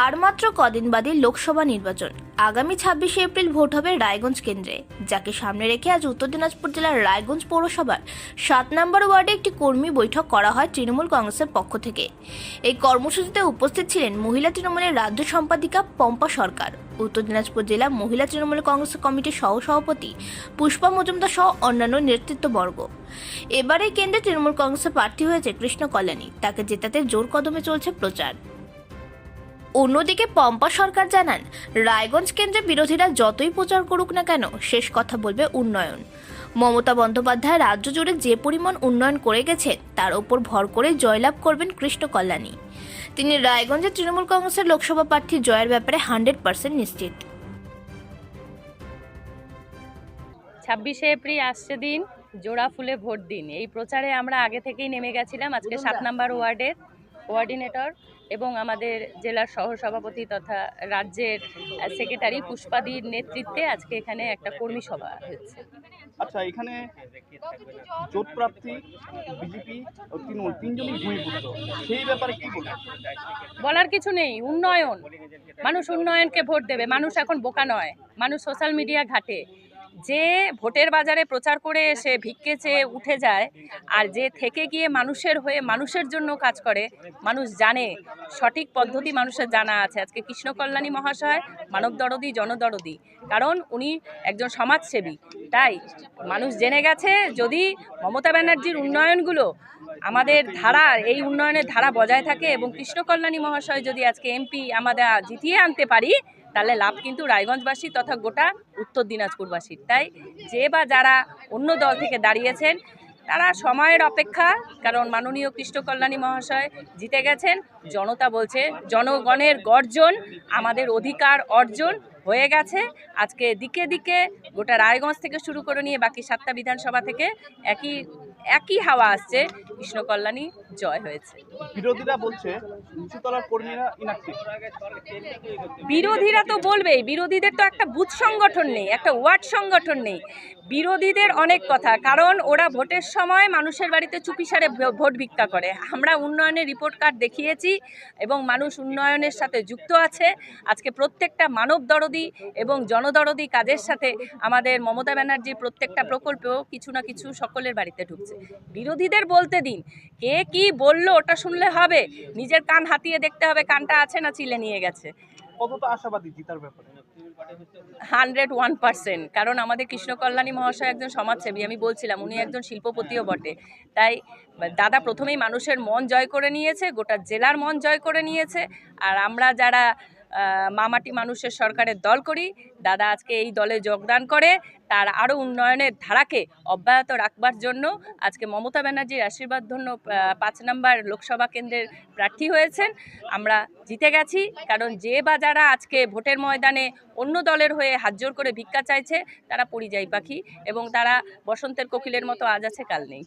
আর মাত্র কদিন বাদে লোকসভা নির্বাচন। আগামী 26শে এপ্রিল ভোট হবে রায়গঞ্জ কেন্দ্রে, যাকে সামনে রেখে আজ উত্তর দিনাজপুর জেলার রায়গঞ্জ পৌরসভার 7 নম্বর ওয়ার্ডে একটি কর্মী বৈঠক করা হয় তৃণমূল কংগ্রেসের পক্ষ থেকে। এই কর্মসূচিতে উপস্থিত ছিলেন মহিলা তৃণমূলের রাজ্য সম্পাদিকা পম্পা সরকার, উত্তর দিনাজপুর জেলা মহিলা তৃণমূল কংগ্রেস কমিটির সহসভাপতি পুষ্পা মজুমদার সহ অন্যান্য নেতৃত্ববর্গ। এবারে কেন্দ্রে তৃণমূল কংগ্রেসের প্রার্থী হয়েছে কৃষ্ণ কল্যাণী, তাকে জেতাতে জোর কদমে চলছে প্রচার। অন্যদিকে পম্পা সরকার জানান, রায়গঞ্জ কেন্দ্রে বিরোধীরা যতই প্রচার করুক না কেন, শেষ কথা বলবে উন্নয়ন। মমতা বন্দ্যোপাধ্যায় রাজ্য জুড়ে যে পরিমাণ উন্নয়ন করে গেছেন তার ওপর ভর করে জয়লাভ করবেন কৃষ্ণ কল্যাণী। তিনি রায়গঞ্জে তৃণমূল কংগ্রেসের লোকসভা প্রার্থী জয়ের ব্যাপারে 100% নিশ্চিত। 26শে এপ্রিল আসছে দিন, জোড়া ফুলে ভোট দিন। এই প্রচারে আমরা আগে থেকেই নেমে গেছিলাম। আজকে 7 নম্বর ওয়ার্ডের কোঅর্ডিনেটর এবং আমাদের জেলার সহসভাপতি তথা রাজ্যের সেক্রেটারি পুষ্পাদির নেতৃত্বে আজকে এখানে একটা কর্মী সভা হচ্ছে। আচ্ছা, এখানে জোট প্রার্থী বিজেপি ও তৃণমূল তিনজনই ভূমিপুত্র, সেই ব্যাপারে কি বলবেন? বলার কিছু নেই, উন্নয়ন। মানুষ উন্নয়নকে ভোট দেবে। মানুষ এখন বোকা নয়, মানুষ সোশ্যাল মিডিয়া ঘাটে। যে ভোটের বাজারে প্রচার করে এসে ভিক্ষে চেয়ে উঠে যায়, আর যে থেকে গিয়ে মানুষের হয়ে মানুষের জন্য কাজ করে, মানুষ জানে সঠিক পদ্ধতি, মানুষের জানা আছে। আজকে কৃষ্ণ কল্যাণী মহাশয় মানব দরদি, জনদরদি, কারণ উনি একজন সমাজসেবী। তাই মানুষ জেনে গেছে, যদি মমতা ব্যানার্জির উন্নয়নগুলো আমাদের ধারা, এই উন্নয়নের ধারা বজায় থাকে এবং কৃষ্ণ কল্যাণী মহাশয় যদি আজকে এমপি আমাদের জিতিয়ে আনতে পারি, তাহলে লাভ কিন্তু রায়গঞ্জবাসী তথা গোটা উত্তর দিনাজপুরবাসীর। তাই যে বা যারা অন্য দল থেকে দাঁড়িয়েছেন তারা সময়ের অপেক্ষা, কারণ মাননীয় কৃষ্ণ কল্যাণী মহাশয় জিতে গেছেন। জনতা বলছে, জনগণের গর্জন, আমাদের অধিকার অর্জন হয়ে গেছে। আজকে দিকে দিকে গোটা রায়গঞ্জ থেকে শুরু করে নিয়ে বাকি 7টা বিধানসভা থেকে একই হাওয়া আসছে, কৃষ্ণ কল্যাণী জয় হয়েছে। বিরোধীরা বলছে নিচুতলার কর্মীরা ইনঅ্যাক্টিভ। বিরোধীরা তো বলবেই, বিরোধীদের তো একটা বুথ সংগঠন নেই, একটা ওয়ার্ড সংগঠন নেই। বিরোধীদের অনেক কথা, কারণ ওরা ভোটের সময় মানুষের বাড়িতে চুপিসারে ভোট ভিক্ষা করে। আমরা উন্নয়নের রিপোর্ট কার্ড দেখিয়েছি এবং মানুষ উন্নয়নের সাথে যুক্ত আছে। আজকে প্রত্যেকটা মানব দরদি এবং জনদরদি কাজের সাথে আমাদের মমতা ব্যানার্জির প্রত্যেকটা প্রকল্পেও কিছু না কিছু সকলের বাড়িতে ঢুকছে। বিরোধীদের বলতে দিন, কে কি বললো ওটা শুনলে হবে? নিজের কান হাতিয়ে দেখতে হবে, কানটা আছে না চিলে নিয়ে গেছে। কতটা আশাবাদী জিতার ব্যাপারে? 101%, কারণ আমাদের কৃষ্ণ কল্যাণী মহাশয় একজন সমাজসেবী। আমি বলছিলাম উনি একজন শিল্পপতিও বটে। তাই দাদা প্রথমেই মানুষের মন জয় করে নিয়েছে, গোটা জেলার মন জয় করে নিয়েছে। আর আমরা যারা মামাটি মানুষের সরকারের দল করি, দাদা আজকে এই দলে যোগদান করে তার আরও উন্নয়নের ধারাকে অব্যাহত রাখবার জন্য আজকে মমতা ব্যানার্জির আশীর্বাদ ধন্য 5 নম্বর লোকসভা কেন্দ্রের প্রার্থী হয়েছেন। আমরা জিতে গেছি, কারণ যে বা যারা আজকে ভোটের ময়দানে অন্য দলের হয়ে হাত জোর করে ভিক্ষা চাইছে তারা পরিযায়ী পাখি এবং তারা বসন্তের কোকিলের মতো আজ আছে কাল নেই।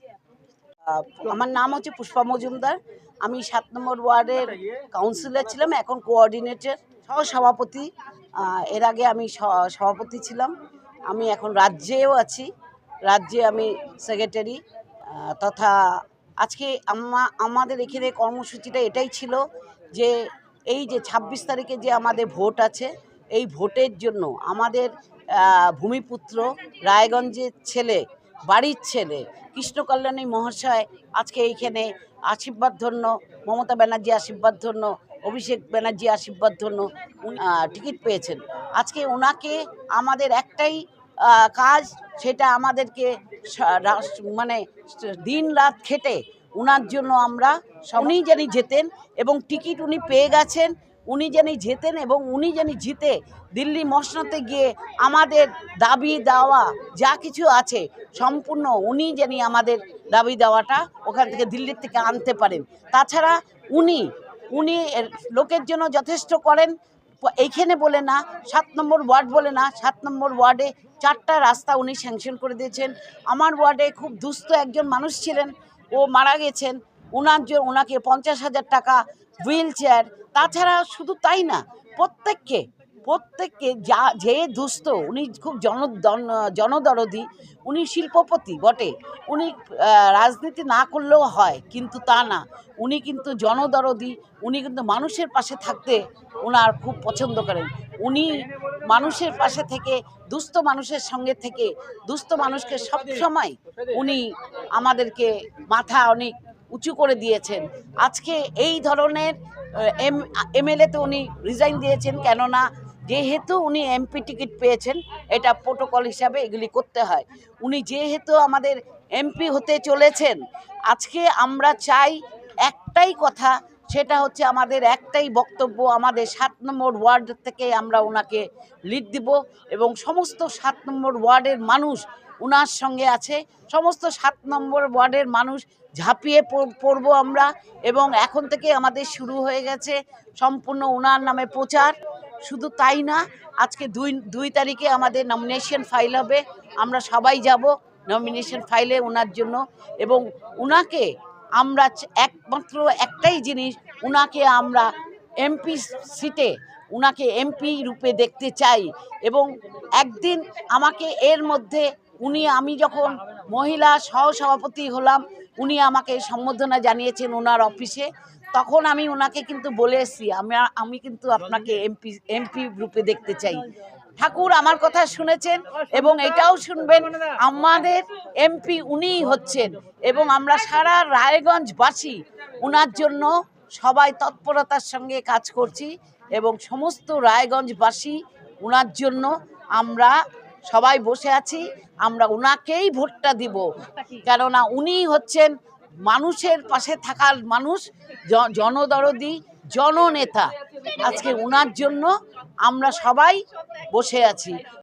আমার নাম হচ্ছে পুষ্পা মজুমদার। আমি 7 নম্বর ওয়ার্ডের কাউন্সিলর ছিলাম, এখন কোঅর্ডিনেটর সহসভাপতি। এর আগে আমি সভাপতি ছিলাম। আমি এখন রাজ্যেও আছি, রাজ্যে আমি সেক্রেটারি। তথা আজকে আমাদের এখানে কর্মসূচিটা এটাই ছিল যে এই যে 26 তারিখে যে আমাদের ভোট আছে, এই ভোটের জন্য আমাদের ভূমিপুত্র রায়গঞ্জের ছেলে, বাড়ির ছেলে কৃষ্ণ কল্যাণী মহাশয় আজকে এইখানে আশীর্বাদ ধন্য, মমতা ব্যানার্জি আশীর্বাদ ধন্য, অভিষেক ব্যানার্জি আশীর্বাদ ধন্য টিকিট পেয়েছেন। আজকে ওনাকে আমাদের একটাই কাজ, সেটা আমাদেরকে মানে দিন রাত খেটে ওনার জন্য আমরা উনি জানি জেতেন এবং টিকিট উনি পেয়ে গেছেন। উনি জানি জেতেন এবং উনি জানি জিতে দিল্লি মসনদে গিয়ে আমাদের দাবি দেওয়া যা কিছু আছে সম্পূর্ণ উনি জানি আমাদের দাবি দেওয়াটা ওখান থেকে দিল্লির থেকে আনতে পারেন। তাছাড়া উনি লোকের জন্য যথেষ্ট করেন। এইখানে বলে না, 7 নম্বর ওয়ার্ড বলে না, 7 নম্বর ওয়ার্ডে 4টা রাস্তা উনি স্যাংশন করে দিয়েছেন। আমার ওয়ার্ডে খুব দুস্থ একজন মানুষ ছিলেন, ও মারা গেছেন, ওনাকে 50,000 টাকা হুইল চেয়ার। তাছাড়া শুধু তাই না, প্রত্যেককে যে দুস্থ, উনি খুব জনদরদি, উনি শিল্পপতি বটে, উনি রাজনীতি না করলেও হয়, কিন্তু তা না, উনি কিন্তু জনদরদি, উনি কিন্তু মানুষের পাশে থাকতে ওনার খুব পছন্দ করেন। উনি মানুষের পাশে থেকে, দুস্থ মানুষের সঙ্গে থেকে, দুস্থ মানুষকে সবসময় উনি আমাদেরকে মাথা অনেক উঁচু করে দিয়েছেন। আজকে এই ধরনের এমএলএতে উনি রিজাইন দিয়েছেন, কেননা যেহেতু উনি এমপি টিকিট পেয়েছেন, এটা প্রোটোকল হিসাবে এগুলি করতে হয়। উনি যেহেতু আমাদের এমপি হতে চলেছেন, আজকে আমরা চাই একটাই কথা, সেটা হচ্ছে আমাদের একটাই বক্তব্য, আমাদের 7 নম্বর ওয়ার্ড থেকে আমরা ওনাকে লিড দিব এবং সমস্ত 7 নম্বর ওয়ার্ডের মানুষ ওনার সঙ্গে আছে। সমস্ত 7 নম্বর ওয়ার্ডের মানুষ ঝাঁপিয়ে পড়বো আমরা, এবং এখন থেকে আমাদের শুরু হয়ে গেছে সম্পূর্ণ ওনার নামে প্রচার। শুধু তাই না, আজকে 2 তারিখে আমাদের নমিনেশন ফাইল হবে, আমরা সবাই যাব নমিনেশন ফাইলে ওনার জন্য, এবং ওনাকে আমরা একমাত্র একটাই জিনিস, ওনাকে আমরা এমপি সিটে, ওনাকে এমপি রূপে দেখতে চাই। এবং একদিন আমাকে এর মধ্যে আমি যখন মহিলা সহসভাপতি হলাম, উনি আমাকে সম্বোধনা জানিয়েছেন ওনার অফিসে, তখন আমি ওনাকে কিন্তু বলে এসেছি আমি কিন্তু আপনাকে এমপি রূপে দেখতে চাই। ঠাকুর আমার কথা শুনেছেন এবং এটাও শুনবেন, আমাদের এমপি উনিই হচ্ছেন, এবং আমরা সারা রায়গঞ্জবাসী ওনার জন্য সবাই তৎপরতার সঙ্গে কাজ করছি, এবং সমস্ত রায়গঞ্জবাসী ওনার জন্য আমরা সবাই বসে আছি। আমরা ওনাকেই ভোটটা দিব, কেননা উনি হচ্ছেন মানুষের পাশে থাকার মানুষ, জনদরদি, জননেতা। আজকে ওনার জন্য আমরা সবাই বসে আছি।